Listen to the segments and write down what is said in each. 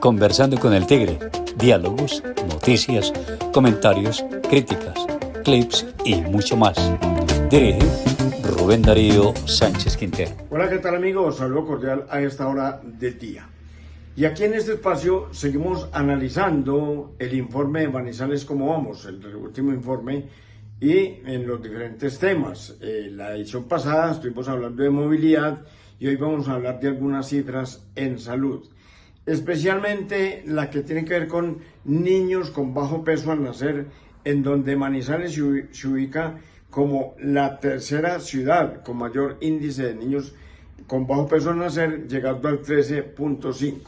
Conversando con el Tigre, diálogos, noticias, comentarios, críticas, clips y mucho más. Dirige Rubén Darío Sánchez Quintero. Hola, ¿qué tal amigos? Saludo cordial a esta hora del día. Y aquí en este espacio seguimos analizando el informe de Manizales Cómo Vamos, el último informe, y en los diferentes temas. La edición pasada estuvimos hablando de movilidad y hoy vamos a hablar de algunas cifras en salud, especialmente la que tiene que ver con niños con bajo peso al nacer, en donde Manizales se ubica como la tercera ciudad con mayor índice de niños con bajo peso al nacer, llegando al 13.5,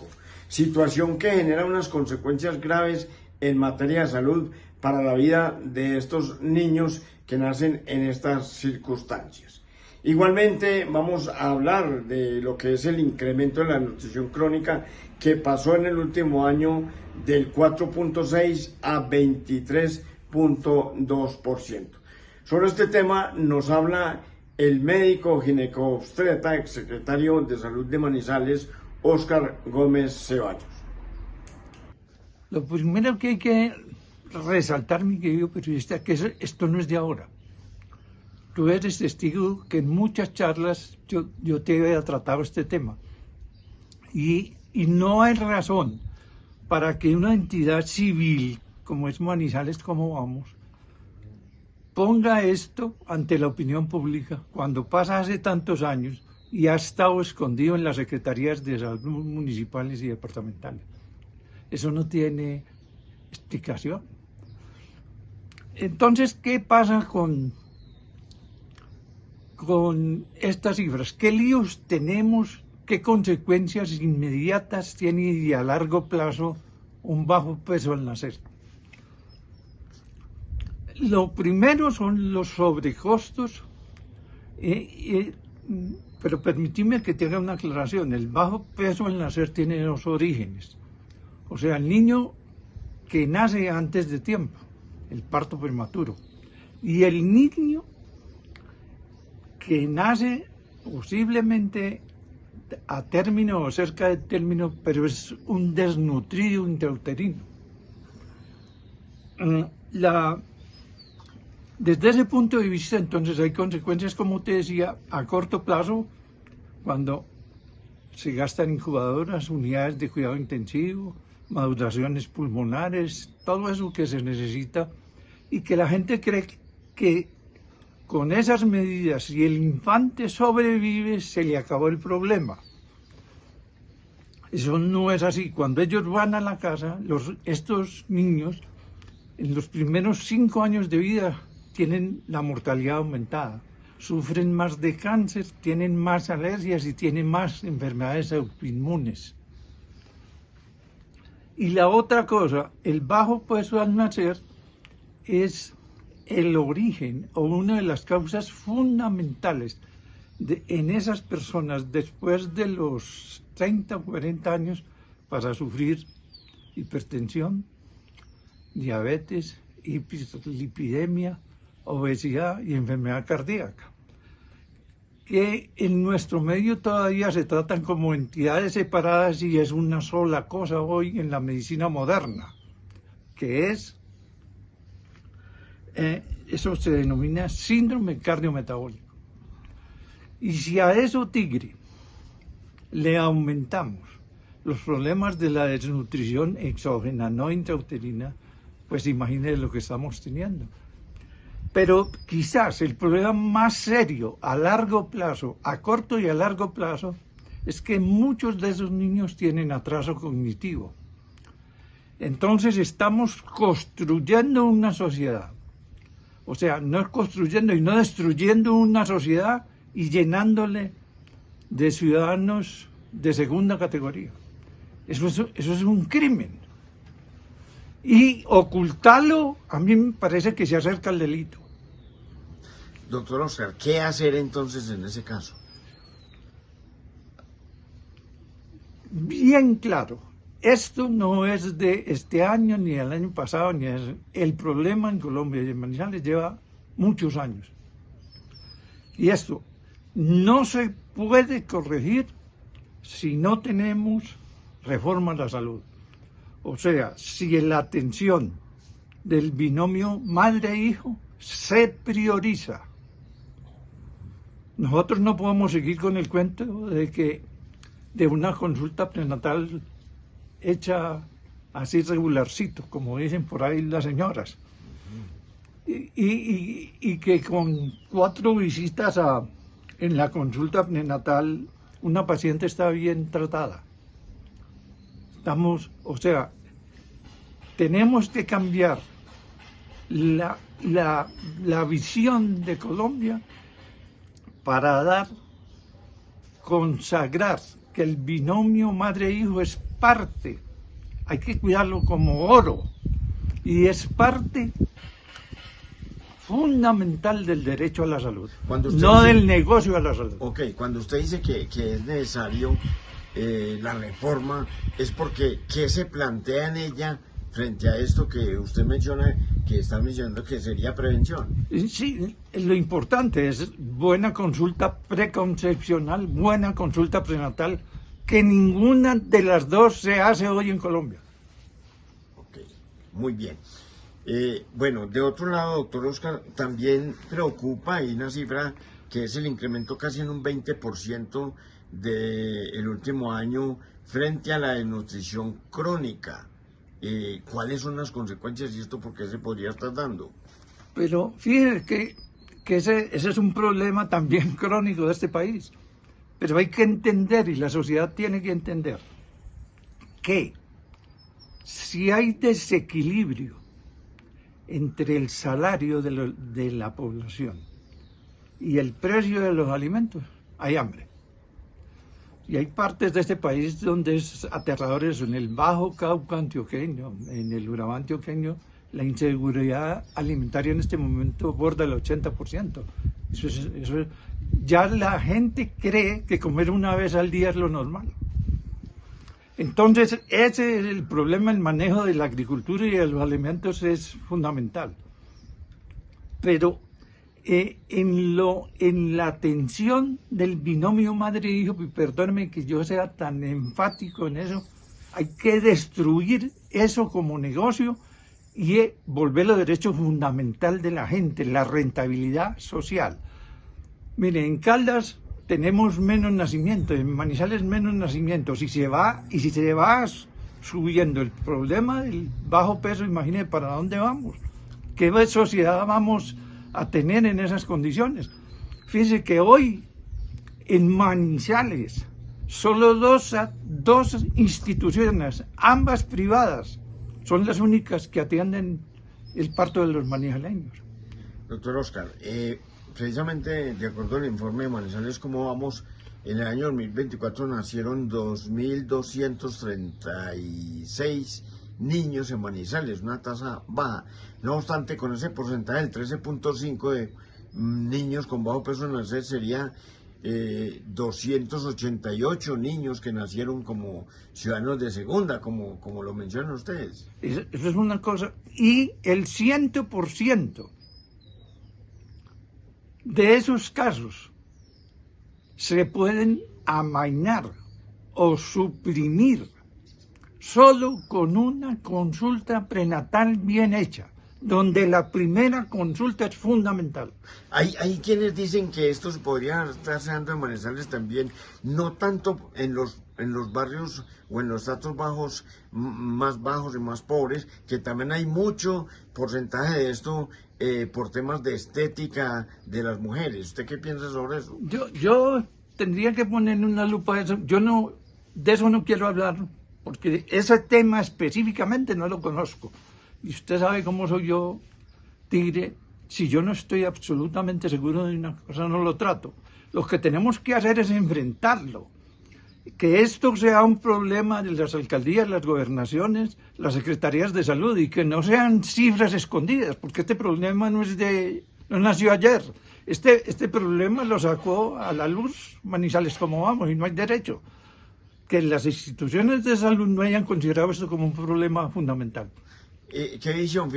situación que genera unas consecuencias graves en materia de salud para la vida de estos niños que nacen en estas circunstancias. Igualmente vamos a hablar de lo que es el incremento de la nutrición crónica, que pasó en el último año del 4.6 a 23.2%. Sobre este tema nos habla el médico ginecobstetra, exsecretario de Salud de Manizales, Óscar Gómez Ceballos. Lo primero que hay que resaltar, mi querido periodista, que esto no es de ahora. Tú eres testigo que en muchas charlas yo te he tratado este tema. Y no hay razón para que una entidad civil como es Manizales Cómo Vamos ponga esto ante la opinión pública cuando pasa hace tantos años y ha estado escondido en las secretarías de salud municipales y departamentales. Eso no tiene explicación. Entonces, ¿qué pasa con estas cifras? ¿Qué líos tenemos? ¿Qué consecuencias inmediatas tiene y a largo plazo un bajo peso al nacer? Lo primero son los sobrecostos, pero permíteme que te haga una aclaración. El bajo peso al nacer tiene dos orígenes. O sea, el niño que nace antes de tiempo, el parto prematuro, y el niño que nace posiblemente a término o cerca de término, pero es un desnutrido intrauterino. Desde ese punto de vista, entonces, hay consecuencias, como te decía, a corto plazo, cuando se gastan incubadoras, unidades de cuidado intensivo, maduraciones pulmonares, todo eso que se necesita, y que la gente cree que con esas medidas, si el infante sobrevive, se le acabó el problema. Eso no es así. Cuando ellos van a la casa, estos niños, en los primeros 5 años de vida, tienen la mortalidad aumentada, sufren más de cáncer, tienen más alergias y tienen más enfermedades autoinmunes. Y la otra cosa, el bajo peso al nacer es el origen o una de las causas fundamentales en esas personas después de los 30 o 40 años para sufrir hipertensión, diabetes, hiperlipidemia, obesidad y enfermedad cardíaca, que en nuestro medio todavía se tratan como entidades separadas y es una sola cosa hoy en la medicina moderna, que es, eso se denomina síndrome cardiometabólico. Y si a eso, Tigre, le aumentamos los problemas de la desnutrición exógena, no intrauterina, pues imagínense lo que estamos teniendo. Pero quizás el problema más serio a largo plazo, a corto y a largo plazo, es que muchos de esos niños tienen atraso cognitivo. Entonces estamos construyendo una sociedad. O sea, no es construyendo y no destruyendo una sociedad y llenándole de ciudadanos de segunda categoría. Eso es un crimen. Y ocultarlo, a mí me parece que se acerca al delito. Doctor Óscar, ¿qué hacer entonces en ese caso? Bien claro, esto no es de este año, ni el año pasado, ni es el problema en Colombia y en Manizales lleva muchos años. Y esto no se puede corregir si no tenemos reforma a la salud. O sea, si la atención del binomio madre-hijo se prioriza, nosotros no podemos seguir con el cuento de una consulta prenatal hecha así regularcito, como dicen por ahí las señoras, y que con 4 visitas en la consulta prenatal una paciente está bien tratada. Tenemos que cambiar la visión de Colombia para consagrar que el binomio madre-hijo es parte, hay que cuidarlo como oro, y es parte fundamental del derecho a la salud, no del negocio a la salud. Ok, cuando usted dice que es necesario la reforma, es porque ¿qué se plantea en ella frente a esto que usted menciona, que está mencionando que sería prevención? Sí, lo importante es buena consulta preconcepcional, buena consulta prenatal, que ninguna de las dos se hace hoy en Colombia. Ok, muy bien. Bueno, de otro lado, doctor Oscar, también preocupa ahí una cifra que es el incremento casi en un 20% del último año frente a la desnutrición crónica. ¿Cuáles son las consecuencias y esto por qué se podría estar dando? Pero fíjese que ese es un problema también crónico de este país. Pero hay que entender, y la sociedad tiene que entender, que si hay desequilibrio entre el salario de la población y el precio de los alimentos, hay hambre. Y hay partes de este país donde es aterrador eso. En el Bajo Cauca antioqueño, en el Urabá antioqueño, la inseguridad alimentaria en este momento borda el 80%. Ya la gente cree que comer una vez al día es lo normal. Entonces, ese es el problema, el manejo de la agricultura y de los alimentos es fundamental. Pero en la atención del binomio madre-hijo, y perdónenme que yo sea tan enfático en eso, hay que destruir eso como negocio y volverlo derecho fundamental de la gente, la rentabilidad social. Mire, en Caldas tenemos menos nacimientos, en Manizales menos nacimientos, y si se va subiendo el problema del bajo peso, imagínense para dónde vamos, qué sociedad vamos a tener en esas condiciones. Fíjense que hoy en Manizales solo dos instituciones, ambas privadas, son las únicas que atienden el parto de los manizaleños. Doctor Oscar, precisamente de acuerdo al informe de Manizales ¿Cómo vamos? En el año 2024 nacieron 2.236 niños en Manizales, una tasa baja. No obstante, con ese porcentaje del 13.5 de niños con bajo peso en nacer, sería 288 niños que nacieron como ciudadanos de segunda, como lo mencionan ustedes. Eso es una cosa. Y el 100% de esos casos se pueden amainar o suprimir solo con una consulta prenatal bien hecha, donde la primera consulta es fundamental. Hay quienes dicen que esto se podría estar dando en Manizales también, no tanto en los barrios o en los estratos bajos, más bajos y más pobres, que también hay mucho porcentaje de esto por temas de estética de las mujeres. ¿Usted qué piensa sobre eso? Yo tendría que poner una lupa a eso. De eso no quiero hablar, porque ese tema específicamente no lo conozco. Y usted sabe cómo soy yo, tigre. Si yo no estoy absolutamente seguro de una cosa, no lo trato. Lo que tenemos que hacer es enfrentarlo. Que esto sea un problema de las alcaldías, las gobernaciones, las secretarías de salud, y que no sean cifras escondidas, porque este problema no nació ayer. Este problema lo sacó a la luz Manizales Cómo vamos, y no hay derecho que las instituciones de salud no hayan considerado esto como un problema fundamental. ¿Qué visión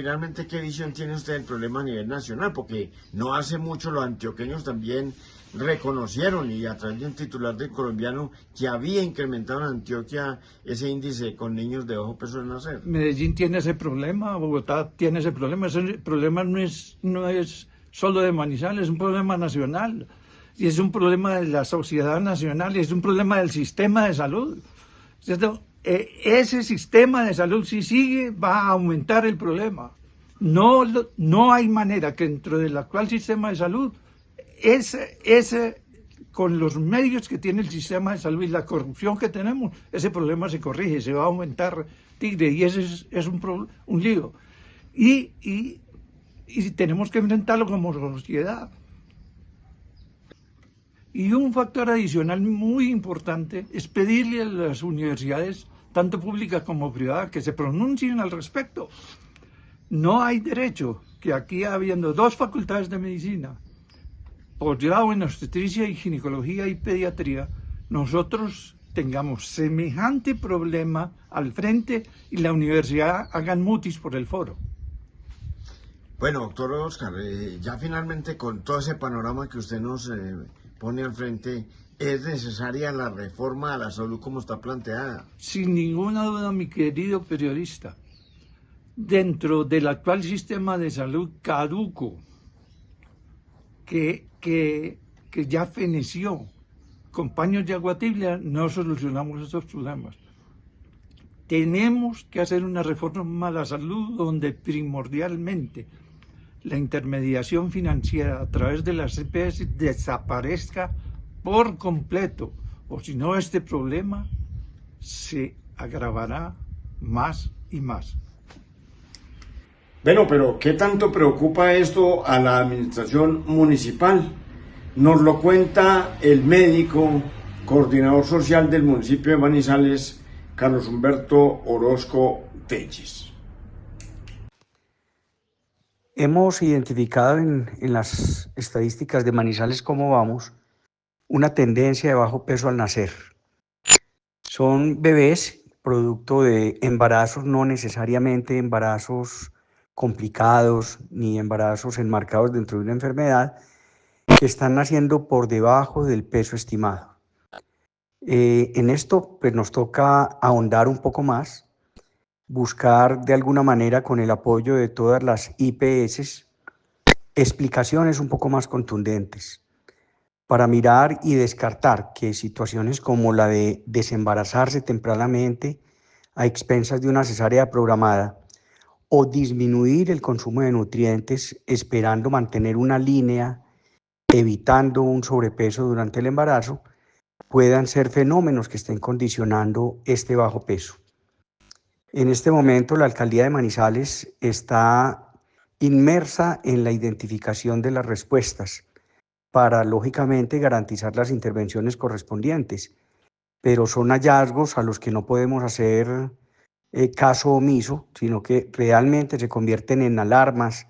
tiene usted del problema a nivel nacional? Porque no hace mucho los antioqueños también reconocieron y a través de un titular del Colombiano que había incrementado en Antioquia ese índice con niños de bajo peso al nacer. Medellín tiene ese problema, Bogotá tiene ese problema. Ese problema no es solo de Manizales, es un problema nacional. Y es un problema de la sociedad nacional y es un problema del sistema de salud. ¿Cierto? Ese sistema de salud, si sigue, va a aumentar el problema. No hay manera que dentro del actual sistema de salud, con los medios que tiene el sistema de salud y la corrupción que tenemos, ese problema se corrige, se va a aumentar, tigre, y ese es un lío. Y tenemos que enfrentarlo como sociedad. Y un factor adicional muy importante es pedirle a las universidades, tanto públicas como privadas, que se pronuncien al respecto. No hay derecho que aquí, habiendo 2 facultades de medicina, posgrado en obstetricia y ginecología y pediatría, nosotros tengamos semejante problema al frente y la universidad hagan mutis por el foro. Bueno, doctor Oscar, ya finalmente con todo ese panorama que usted nos pone al frente, ¿es necesaria la reforma a la salud como está planteada? Sin ninguna duda, mi querido periodista, dentro del actual sistema de salud caduco, que ya feneció, con paños de agua tibia no solucionamos estos problemas. Tenemos que hacer una reforma a la salud donde primordialmente la intermediación financiera a través de las EPS desaparezca por completo, o si no, este problema se agravará más y más. Bueno, pero ¿qué tanto preocupa esto a la administración municipal? Nos lo cuenta el médico, coordinador social del municipio de Manizales, Carlos Humberto Orozco Telles. Hemos identificado en las estadísticas de Manizales cómo vamos una tendencia de bajo peso al nacer. Son bebés producto de embarazos, no necesariamente embarazos complicados ni embarazos enmarcados dentro de una enfermedad, que están naciendo por debajo del peso estimado. En esto pues nos toca ahondar un poco más, buscar de alguna manera con el apoyo de todas las IPS explicaciones un poco más contundentes para mirar y descartar que situaciones como la de desembarazarse tempranamente a expensas de una cesárea programada o disminuir el consumo de nutrientes esperando mantener una línea, evitando un sobrepeso durante el embarazo, puedan ser fenómenos que estén condicionando este bajo peso. En este momento la Alcaldía de Manizales está inmersa en la identificación de las respuestas para, lógicamente, garantizar las intervenciones correspondientes, pero son hallazgos a los que no podemos hacer caso omiso, sino que realmente se convierten en alarmas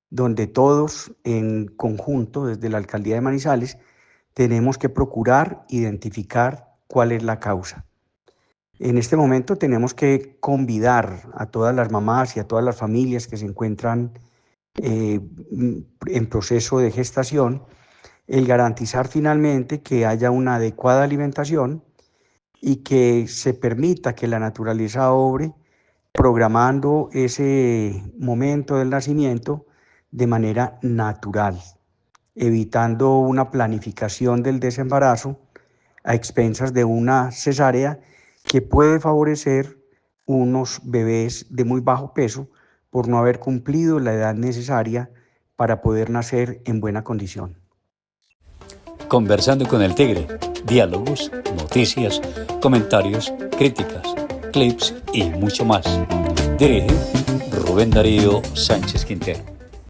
donde todos en conjunto, desde la Alcaldía de Manizales, tenemos que procurar identificar cuál es la causa. En este momento tenemos que convidar a todas las mamás y a todas las familias que se encuentran en proceso de gestación, el garantizar finalmente que haya una adecuada alimentación y que se permita que la naturaleza obre programando ese momento del nacimiento de manera natural, evitando una planificación del desembarazo a expensas de una cesárea que puede favorecer unos bebés de muy bajo peso por no haber cumplido la edad necesaria para poder nacer en buena condición. Conversando con el Tigre, diálogos, noticias, comentarios, críticas, clips y mucho más. Dirige Rubén Darío Sánchez Quintero.